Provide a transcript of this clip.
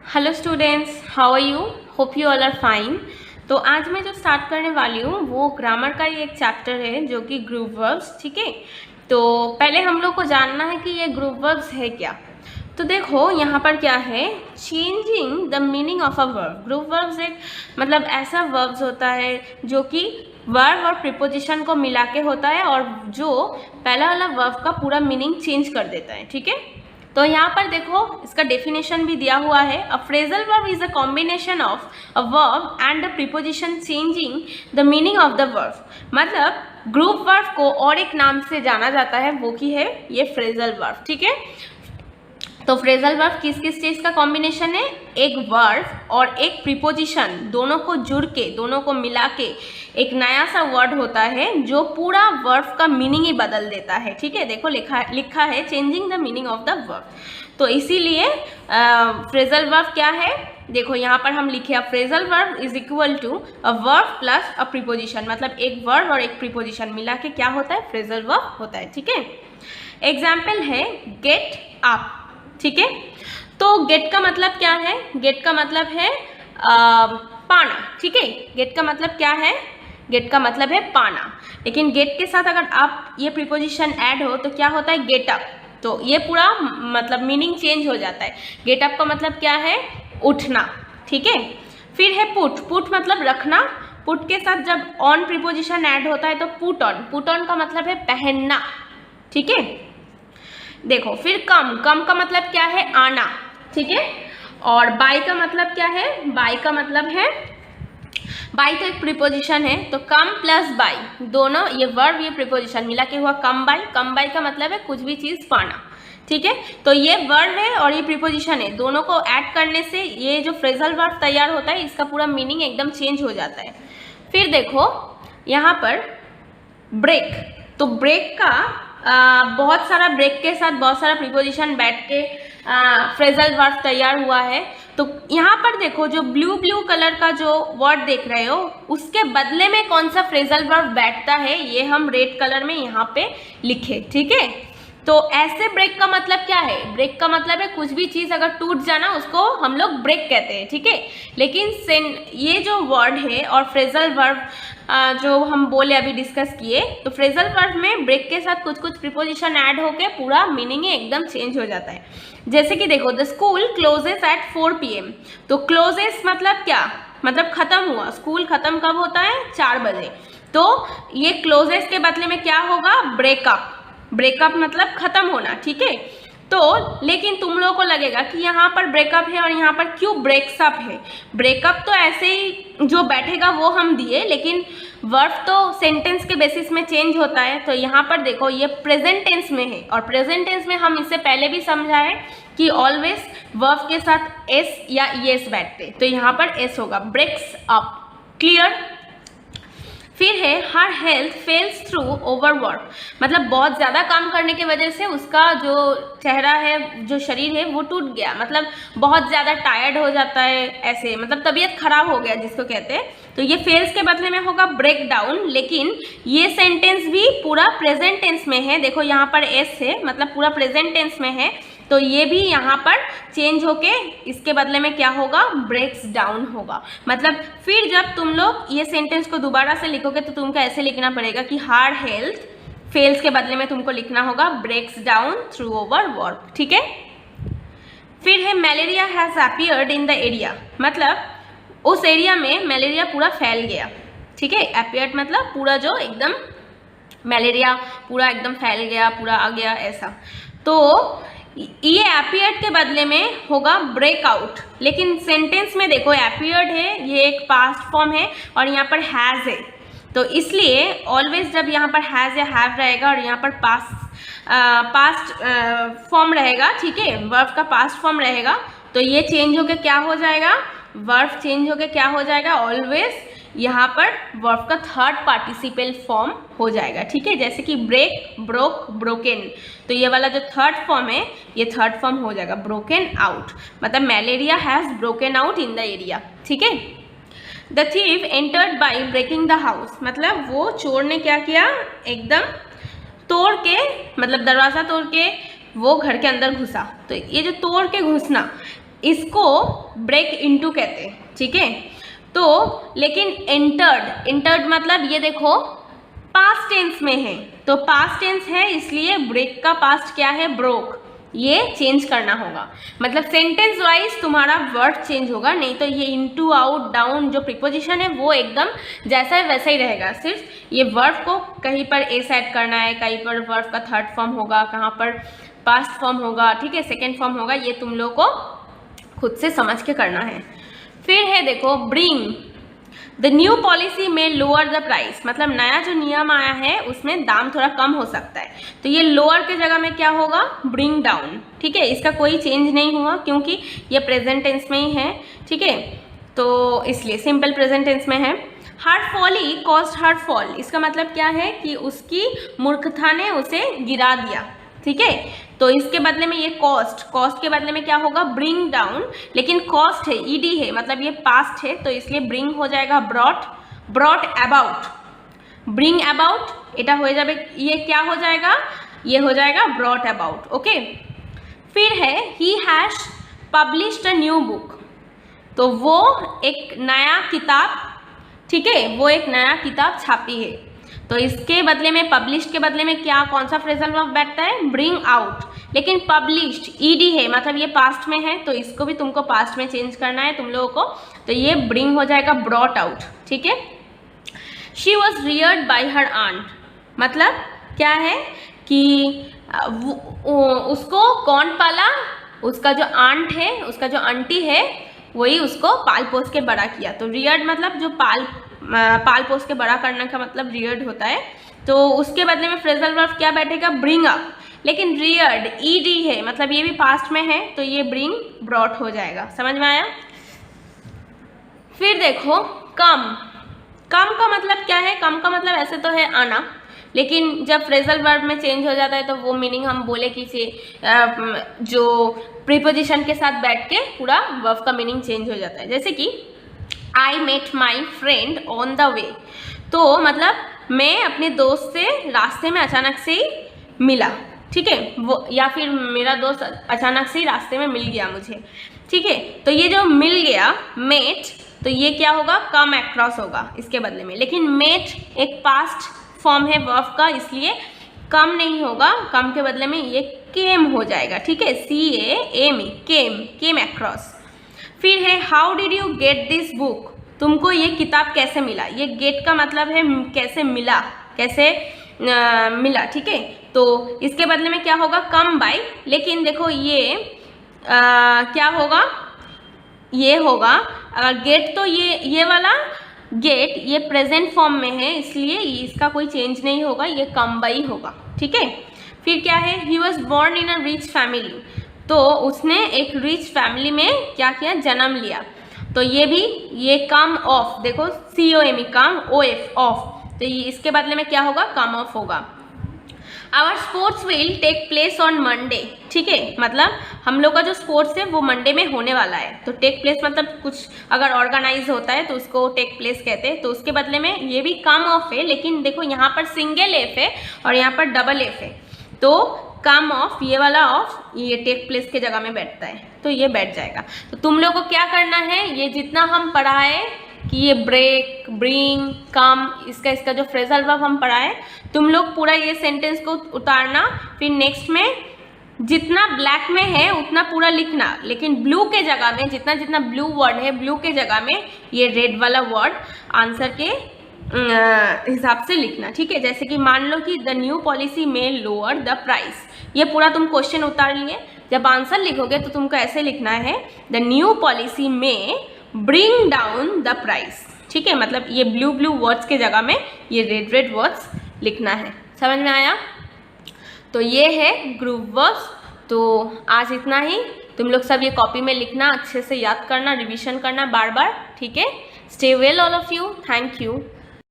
Hello students, how are you? Hope you all are fine. तो आज मैं जो स्टार्ट करने वाली हूँ वो ग्रामर का ही एक चैप्टर है जो कि ग्रुप वर्ब्स। ठीक है, तो पहले हम लोग को जानना है कि ये ग्रुप वर्ब्स है क्या। तो देखो यहाँ पर क्या है, changing the meaning of a verb. Group verbs एक मतलब ऐसा वर्ब्स होता है जो कि वर्ब और प्रीपोजिशन को मिला के होता है और जो पहला वाला वर्ब का पूरा मीनिंग चेंज कर देता है। ठीक है, तो यहाँ पर देखो इसका डेफिनेशन भी दिया हुआ है। अ phrasal verb is a combination of a verb and a preposition changing the meaning of the verb. मतलब ग्रुप वर्ब को और एक नाम से जाना जाता है, वो की है ये फ्रेजल वर्ब। ठीक है, तो फ्रेजल वर्ब किस किस चीज का कॉम्बिनेशन है? एक वर्ब और एक प्रीपोजिशन, दोनों को जुड़ के, दोनों को मिला के एक नया सा वर्ड होता है जो पूरा वर्ब का मीनिंग ही बदल देता है। ठीक है, देखो लिखा है changing the meaning of the verb. तो इसीलिए फ्रेजल वर्ब क्या है, देखो यहाँ पर हम लिखे phrasal verb is equal to a verb plus a preposition. मतलब एक वर्ब और एक प्रीपोजिशन मिला के क्या होता है? फ्रेजल वर्ब होता है। ठीक है, एग्जाम्पल है गेट अप। ठीक है, तो गेट का मतलब क्या है? गेट का मतलब है पाना। ठीक है, गेट का मतलब क्या है? गेट का मतलब है पाना। लेकिन गेट के साथ अगर आप ये प्रीपोजिशन ऐड हो तो क्या होता है? Get up. तो ये पूरा मतलब मीनिंग चेंज हो जाता है। गेट अप का मतलब क्या है? उठना। ठीक है, फिर है पुट। पुट मतलब रखना। पुट के साथ जब ऑन प्रीपोजिशन ऐड होता है तो पुट ऑन। पुट ऑन का मतलब है पहनना। ठीक है, देखो फिर कम। कम का मतलब क्या है? आना। ठीक है, और बाय का मतलब क्या है? बाय का मतलब है, बाय तो एक प्रीपोजिशन है, तो कम प्लस बाय दोनों, ये वर्ब ये प्रीपोजिशन मिला के हुआ कम बाय। कम बाय का मतलब है कुछ भी चीज पाना। ठीक है, तो ये वर्ब है और ये प्रीपोजिशन है, दोनों को ऐड करने से ये जो फ्रेजल वर्ब तैयार होता है इसका पूरा मीनिंग एकदम चेंज हो जाता है। फिर देखो यहाँ पर ब्रेक। तो ब्रेक का बहुत सारा, ब्रेक के साथ बहुत सारा प्रीपोजिशन बैठ के फ्रेजल वर्ब तैयार हुआ है। तो यहाँ पर देखो जो ब्लू कलर का जो वर्ड देख रहे हो उसके बदले में कौन सा फ्रेजल वर्ब बैठता है ये हम रेड कलर में यहाँ पे लिखे। ठीक है, तो ऐसे ब्रेक का मतलब क्या है? ब्रेक का मतलब है कुछ भी चीज़ अगर टूट जाना उसको हम लोग ब्रेक कहते हैं। ठीक है, लेकिन ये जो वर्ड है और फ्रेजल वर्ब जो हम बोले अभी डिस्कस किए, तो फ्रेजल वर्ब में ब्रेक के साथ कुछ कुछ प्रीपोजिशन ऐड होके पूरा मीनिंग ही एकदम चेंज हो जाता है। जैसे कि देखो the school closes at 4 PM। तो क्लोजेस मतलब क्या? मतलब खत्म हुआ। स्कूल खत्म कब होता है? 4 बजे। तो ये क्लोजेस के बदले में क्या होगा? ब्रेकअप। ब्रेकअप मतलब खत्म होना। ठीक है, तो लेकिन तुम लोगों को लगेगा कि यहाँ पर ब्रेकअप है और यहाँ पर क्यों ब्रेक्सअप है? ब्रेकअप तो ऐसे ही जो बैठेगा वो हम दिए, लेकिन वर्ब तो सेंटेंस के बेसिस में चेंज होता है। तो यहाँ पर देखो ये प्रेजेंट टेंस में है और प्रेजेंट टेंस में हम इससे पहले भी समझा है कि ऑलवेज वर्ब के साथ एस या ईएस बैठते, तो यहाँ पर एस होगा, ब्रेक्स अप। क्लियर? फिर है हर हेल्थ फेल्स थ्रू ओवरवर्क। मतलब बहुत ज़्यादा काम करने की वजह से उसका जो चेहरा है, जो शरीर है वो टूट गया, मतलब बहुत ज़्यादा टायर्ड हो जाता है, ऐसे मतलब तबीयत खराब हो गया जिसको कहते हैं। तो ये फेल्स के बदले में होगा ब्रेक डाउन। लेकिन ये सेंटेंस भी पूरा प्रेजेंट टेंस में है। देखो यहाँ पर एस है, मतलब पूरा प्रेजेंट टेंस में है, तो ये भी यहाँ पर चेंज होके इसके बदले में क्या होगा? ब्रेक्स डाउन होगा। मतलब फिर जब तुम लोग ये सेंटेंस को दोबारा से लिखोगे तो तुमको ऐसे लिखना पड़ेगा कि हार्ड हेल्थ फेल्स के बदले में तुमको लिखना होगा breaks down through over work. ठीक है, फिर है malaria has appeared in the area. मतलब उस एरिया में मलेरिया पूरा फैल गया। ठीक है, अपीयर्ड मतलब पूरा जो एकदम मलेरिया पूरा एकदम फैल गया, पूरा आ गया, ऐसा। तो ये अपीयर्ड के बदले में होगा ब्रेकआउट। लेकिन सेंटेंस में देखो अपीयर्ड है, ये एक पास्ट फॉर्म है और यहाँ पर हैज़ है, तो इसलिए ऑलवेज जब यहाँ पर हैज़ या हैव रहेगा और यहाँ पर पास्ट फॉर्म रहेगा, ठीक है, वर्ब का पास्ट फॉर्म रहेगा, तो ये चेंज होके क्या हो जाएगा? वर्ब चेंज होके क्या हो जाएगा? ऑलवेज यहाँ पर वर्ब का थर्ड पार्टिसिपल फॉर्म हो जाएगा। ठीक है, जैसे कि ब्रेक, ब्रोक, ब्रोकन, तो ये वाला जो थर्ड फॉर्म है ये थर्ड फॉर्म हो जाएगा ब्रोकन आउट। मतलब malaria has broken out in the area. ठीक है, the thief entered by breaking the house. मतलब वो चोर ने क्या किया? एकदम तोड़ के, मतलब दरवाज़ा तोड़ के वो घर के अंदर घुसा। तो ये जो तोड़ के घुसना, इसको ब्रेक इनटू कहते हैं, ठीक है। तो लेकिन एंटर्ड मतलब ये देखो पास्ट टेंस में है, तो पास्ट टेंस है इसलिए ब्रेक का पास्ट क्या है, ब्रोक, ये चेंज करना होगा। मतलब सेंटेंस वाइज तुम्हारा वर्ड चेंज होगा, नहीं तो ये इनटू, आउट, डाउन जो प्रीपोजिशन है वो एकदम जैसा है वैसा ही रहेगा। सिर्फ ये वर्ब को कहीं पर एस ऐड करना है, कहीं पर वर्ब का थर्ड फॉर्म होगा, कहाँ पर पास्ट फॉर्म होगा, ठीक है, सेकेंड फॉर्म होगा, ये तुम लोग को खुद से समझ के करना है। फिर है देखो ब्रिंग, द न्यू पॉलिसी में लोअर द प्राइस, मतलब नया जो नियम आया है उसमें दाम थोड़ा कम हो सकता है, तो ये लोअर के जगह में क्या होगा, ब्रिंग डाउन, ठीक है। इसका कोई चेंज नहीं हुआ क्योंकि ये प्रेजेंट टेंस में ही है, ठीक है, तो इसलिए सिंपल प्रेजेंट टेंस में है। हर फॉली कॉस्ट हर फॉल, इसका मतलब क्या है कि उसकी मूर्खता ने उसे गिरा दिया, ठीक है। तो इसके बदले में ये कॉस्ट के बदले में क्या होगा, ब्रिंग डाउन, लेकिन कॉस्ट है, ईडी है, मतलब ये पास्ट है, तो इसलिए ब्रिंग हो जाएगा ब्रॉट अबाउट, ब्रिंग अबाउट एटा हो जाए, ये क्या हो जाएगा, ये हो जाएगा ब्रॉट अबाउट, ओके। फिर है he has published a new book, तो वो एक नया किताब, ठीक है, वो एक नया किताब छापी है, तो इसके बदले में पब्लिश्ड के बदले में क्या, कौन सा फ्रेजल वर्ब बैठता है, ब्रिंग आउट, लेकिन पब्लिश्ड ईडी है, मतलब ये पास्ट में है, तो इसको भी तुमको पास्ट में चेंज करना है तुम लोगों को, तो ये ब्रिंग हो जाएगा ब्रॉट आउट, ठीक है। She was reared by her aunt, मतलब क्या है कि उसको कौन पाला, उसका जो आंट है, उसका जो आंटी है वही उसको पाल पोस के बड़ा किया, तो रियर्ड मतलब जो पाल पोस के बड़ा करने का मतलब रियर्ड होता है, तो उसके बदले में फ्रेजल वर्ब क्या बैठेगा, ब्रिंग अप, लेकिन रियर्ड ईडी है, मतलब ये भी पास्ट में है, तो ये ब्रिंग ब्रॉट हो जाएगा, समझ में आया। फिर देखो कम का मतलब क्या है, कम का मतलब ऐसे तो है आना, लेकिन जब फ्रेजल वर्ब में चेंज हो जाता है तो वो मीनिंग हम बोले कि जो प्रीपोजिशन के साथ बैठ के पूरा वर्ब का मीनिंग चेंज हो जाता है। जैसे कि I met my friend on the way, तो मतलब मैं अपने दोस्त से रास्ते में अचानक से ही मिला, ठीक है, वो, या फिर मेरा दोस्त अचानक से ही रास्ते में मिल गया मुझे, ठीक है, तो ये जो मिल गया मेट, तो ये क्या होगा, कम अक्रॉस होगा इसके बदले में, लेकिन मेट एक पास्ट फॉर्म है वर्ब का, इसलिए कम नहीं होगा, कम के बदले में ये केम हो जाएगा, ठीक है, CAM, केम अक्रॉस। फिर है how did you get this book, तुमको ये किताब कैसे मिला, ये गेट का मतलब है कैसे मिला, कैसे मिला, ठीक है, तो इसके बदले में क्या होगा, कम बाय, लेकिन देखो ये क्या होगा, ये होगा गेट, तो ये वाला गेट ये प्रेजेंट फॉर्म में है, इसलिए इसका कोई चेंज नहीं होगा, ये कम बाई होगा, ठीक है। फिर क्या है, he was born in a rich family, तो उसने एक रिच फैमिली में क्या किया, जन्म लिया, तो ये भी ये कम ऑफ, देखो COM कम OF ऑफ, तो ये इसके बदले में क्या होगा, कम ऑफ होगा। Our sports will take place on Monday, ठीक है, मतलब हम लोग का जो स्पोर्ट्स है वो मंडे में होने वाला है, तो टेक प्लेस मतलब कुछ अगर ऑर्गेनाइज होता है तो उसको टेक प्लेस कहते हैं, तो उसके बदले में ये भी कम ऑफ है, लेकिन देखो यहाँ पर सिंगल एफ है और यहाँ पर डबल एफ है, तो कम ऑफ, ये वाला ऑफ ये टेक प्लेस के जगह में बैठता है, तो ये बैठ जाएगा। तो तुम लोग को क्या करना है, ये जितना हम पढ़ाए कि ये ब्रेक, ब्रिंग, कम, इसका जो फ्रेजल वर्ब हम पढ़ाए, तुम लोग पूरा ये सेंटेंस को उतारना, फिर नेक्स्ट में जितना ब्लैक में है उतना पूरा लिखना, लेकिन ब्लू के जगह में जितना ब्लू वर्ड है, ब्लू के जगह में ये रेड वाला वर्ड आंसर के हिसाब से लिखना, ठीक है। जैसे कि मान लो कि द न्यू पॉलिसी में लोअर द प्राइस, ये पूरा तुम क्वेश्चन उतार लिए, जब आंसर लिखोगे तो तुमको ऐसे लिखना है, द न्यू पॉलिसी में ब्रिंग डाउन द प्राइस, ठीक है, मतलब ये ब्लू वर्ड्स के जगह में ये रेड वर्ड्स लिखना है, समझ में आया। तो ये है ग्रुप वर्ब्स। तो आज इतना ही, तुम लोग सब ये कॉपी में लिखना, अच्छे से याद करना, रिवीजन करना बार बार, ठीक है। Stay well all of you, thank you.